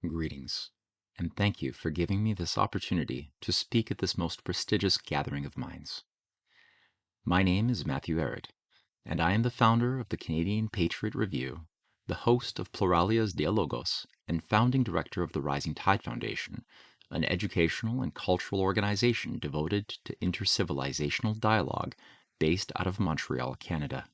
Greetings, and thank you for giving me this opportunity to speak at this most prestigious gathering of minds. My name is Matthew Ehret, and I am the founder of the Canadian Patriot Review, the host of Pluralia's Dialogos, and founding director of the Rising Tide Foundation, an educational and cultural organization devoted to intercivilizational dialogue based out of Montreal, Canada.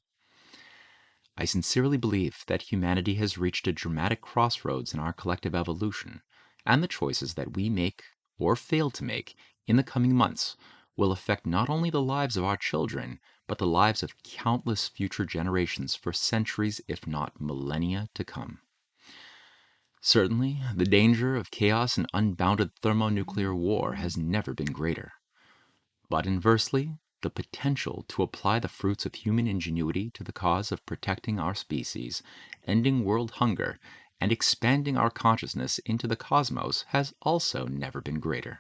I sincerely believe that humanity has reached a dramatic crossroads in our collective evolution, and the choices that we make or fail to make in the coming months will affect not only the lives of our children, but the lives of countless future generations for centuries, if not millennia, to come. Certainly, the danger of chaos and unbounded thermonuclear war has never been greater. But inversely, the potential to apply the fruits of human ingenuity to the cause of protecting our species, ending world hunger, and expanding our consciousness into the cosmos has also never been greater.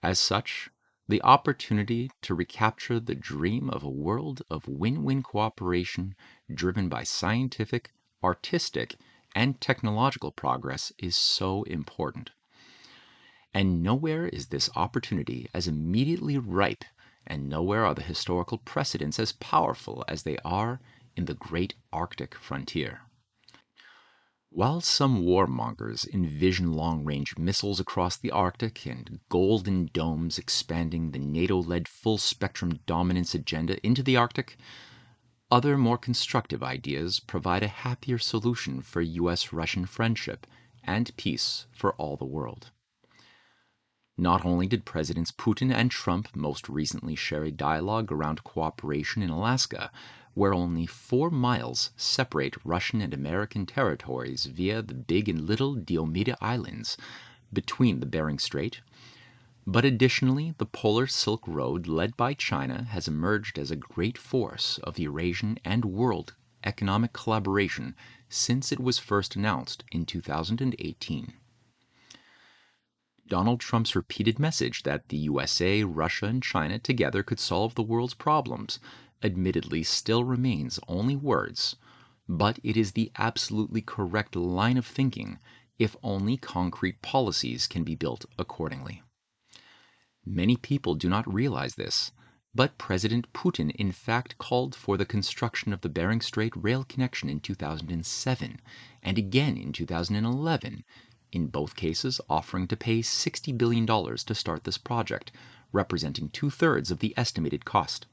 As such, the opportunity to recapture the dream of a world of win-win cooperation driven by scientific, artistic, and technological progress is so important. And nowhere is this opportunity as immediately ripe, and nowhere are the historical precedents as powerful as they are in the great Arctic frontier. While some warmongers envision long-range missiles across the Arctic and golden domes expanding the NATO-led full-spectrum dominance agenda into the Arctic, other more constructive ideas provide a happier solution for U.S.-Russian friendship and peace for all the world. Not only did Presidents Putin and Trump most recently share a dialogue around cooperation in Alaska, where only 4 miles separate Russian and American territories via the Big and Little Diomede Islands between the Bering Strait, but additionally the Polar Silk Road led by China has emerged as a great force of Eurasian and world economic collaboration since it was first announced in 2018. Donald Trump's repeated message that the USA, Russia, and China together could solve the world's problems admittedly still remains only words, but it is the absolutely correct line of thinking if only concrete policies can be built accordingly. Many people do not realize this, but President Putin in fact called for the construction of the Bering Strait rail connection in 2007 and again in 2011, in both cases offering to pay $60 billion to start this project, representing 2/3 of the estimated cost.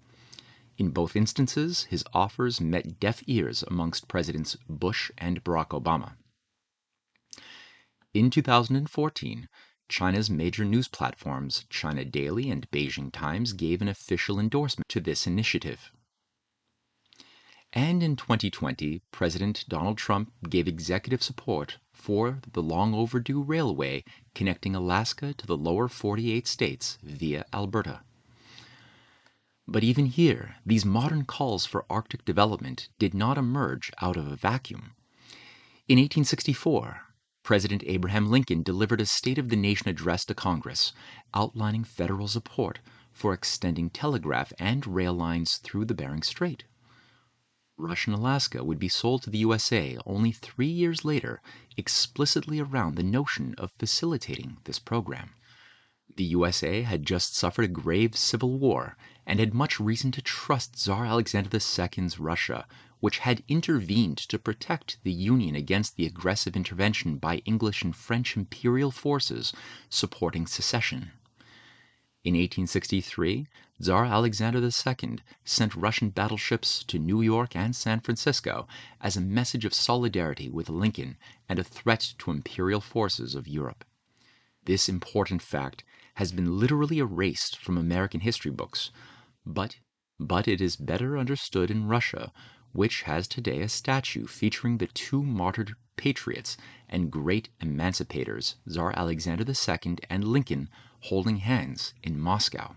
In both instances, his offers met deaf ears amongst Presidents Bush and Barack Obama. In 2014, China's major news platforms, China Daily and Beijing Times, gave an official endorsement to this initiative. And in 2020, President Donald Trump gave executive support for the long overdue railway connecting Alaska to the lower 48 states via Alberta. But even here, these modern calls for Arctic development did not emerge out of a vacuum. In 1864, President Abraham Lincoln delivered a State of the Nation address to Congress, outlining federal support for extending telegraph and rail lines through the Bering Strait. Russian Alaska would be sold to the USA only 3 years later, explicitly around the notion of facilitating this program. The USA had just suffered a grave civil war and had much reason to trust Tsar Alexander II's Russia, which had intervened to protect the Union against the aggressive intervention by English and French imperial forces supporting secession. In 1863, Tsar Alexander II sent Russian battleships to New York and San Francisco as a message of solidarity with Lincoln and a threat to imperial forces of Europe. This important fact has been literally erased from American history books, but it is better understood in Russia, which has today a statue featuring the 2 martyred patriots and great emancipators, Tsar Alexander II and Lincoln, holding hands in Moscow.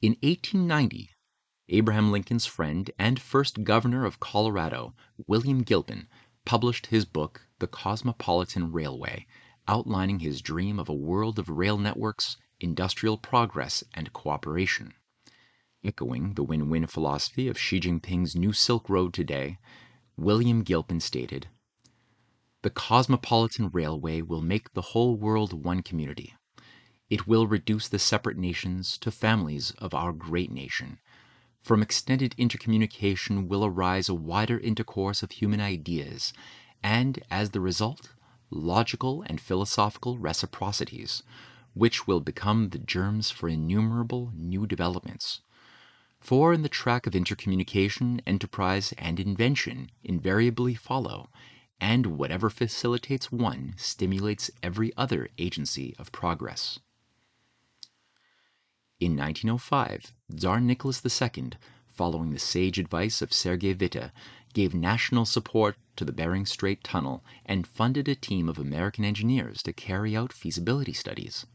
In 1890, Abraham Lincoln's friend and first governor of Colorado, William Gilpin, published his book, The Cosmopolitan Railway, outlining his dream of a world of rail networks, industrial progress, and cooperation. Echoing the win-win philosophy of Xi Jinping's New Silk Road today, William Gilpin stated, The Cosmopolitan Railway will make the whole world one community. It will reduce the separate nations to families of our great nation. From extended intercommunication will arise a wider intercourse of human ideas, and, as the result, logical and philosophical reciprocities, which will become the germs for innumerable new developments. For in the track of intercommunication, enterprise, and invention invariably follow, and whatever facilitates one stimulates every other agency of progress. In 1905, Tsar Nicholas II, following the sage advice of Sergei Witte, gave national support to the Berign Strait tunnel and funded a team of American engineers to carry out feasibility studies.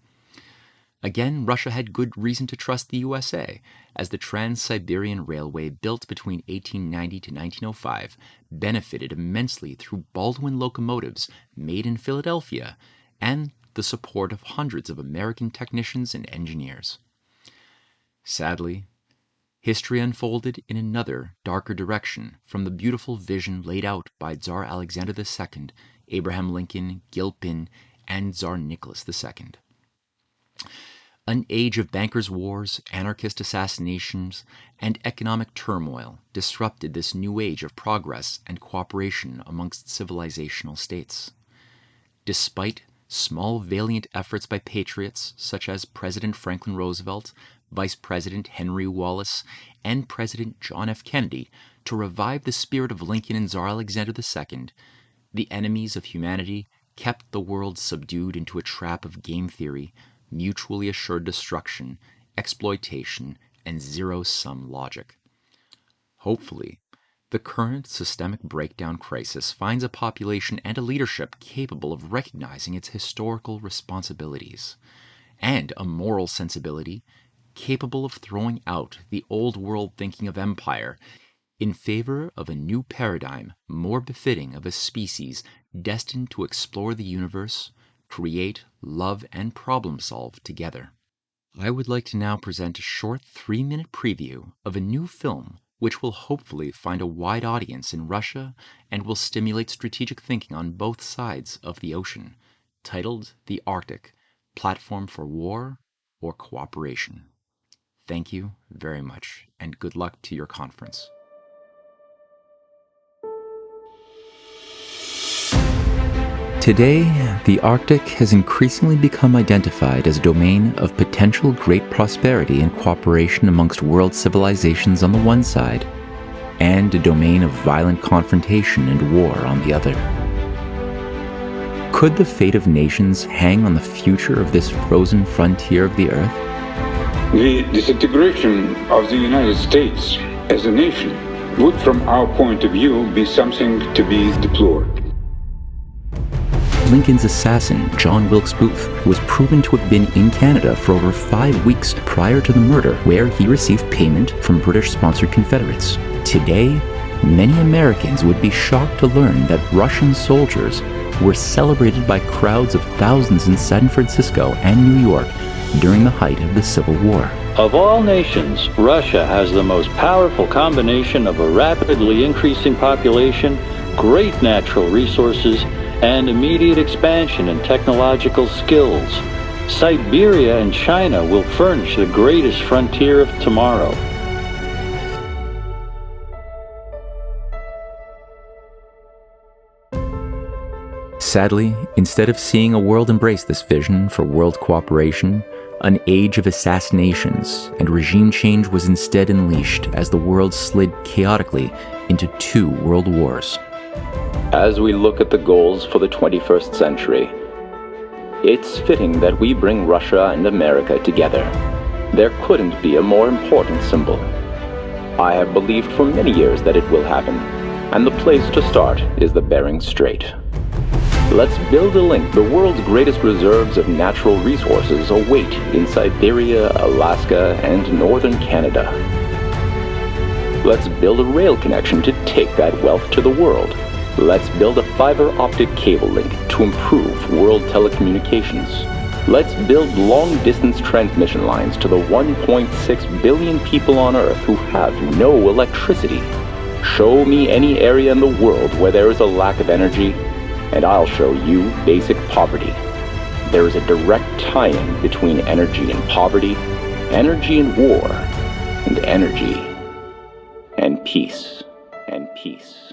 Again, Russia had good reason to trust the USA, as the Trans-Siberian Railway built between 1890 to 1905 benefited immensely through Baldwin locomotives made in Philadelphia and the support of hundreds of American technicians and engineers. Sadly, history unfolded in another, darker direction from the beautiful vision laid out by Tsar Alexander II, Abraham Lincoln, Gilpin, and Tsar Nicholas II. An age of bankers' wars, anarchist assassinations, and economic turmoil disrupted this new age of progress and cooperation amongst civilizational states. Despite small valiant efforts by patriots such as President Franklin Roosevelt, Vice President Henry Wallace, and President John F. Kennedy to revive the spirit of Lincoln and Tsar Alexander II, the enemies of humanity kept the world subdued into a trap of game theory, mutually assured destruction, exploitation, and zero-sum logic. Hopefully, the current systemic breakdown crisis finds a population and a leadership capable of recognizing its historical responsibilities, and a moral sensibility capable of throwing out the old world thinking of empire in favor of a new paradigm more befitting of a species destined to explore the universe, create, love, and problem solve together. I would like to now present a short 3-minute preview of a new film which will hopefully find a wide audience in Russia and will stimulate strategic thinking on both sides of the ocean, titled The Arctic: Platform for War or Cooperation. Thank you very much, and good luck to your conference. Today, the Arctic has increasingly become identified as a domain of potential great prosperity and cooperation amongst world civilizations on the one side, and a domain of violent confrontation and war on the other. Could the fate of nations hang on the future of this frozen frontier of the Earth? The disintegration of the United States as a nation would, from our point of view, be something to be deplored. Lincoln's assassin, John Wilkes Booth, was proven to have been in Canada for over 5 weeks prior to the murder, where he received payment from British-sponsored Confederates. Today, many Americans would be shocked to learn that Russian soldiers were celebrated by crowds of thousands in San Francisco and New York during the height of the Civil War. Of all nations, Russia has the most powerful combination of a rapidly increasing population, great natural resources, and immediate expansion in technological skills. Siberia and China will furnish the greatest frontier of tomorrow. Sadly, instead of seeing a world embrace this vision for world cooperation, an age of assassinations and regime change was instead unleashed as the world slid chaotically into 2 world wars. As we look at the goals for the 21st century, it's fitting that we bring Russia and America together. There couldn't be a more important symbol. I have believed for many years that it will happen, and the place to start is the Berign Strait. Let's build a link. The world's greatest reserves of natural resources await in Siberia, Alaska, and northern Canada. Let's build a rail connection to take that wealth to the world. Let's build a fiber optic cable link to improve world telecommunications. Let's build long-distance transmission lines to the 1.6 billion people on Earth who have no electricity. Show me any area in the world where there is a lack of energy, and I'll show you basic poverty. There is a direct tie-in between energy and poverty, energy and war, and energy and peace, and peace.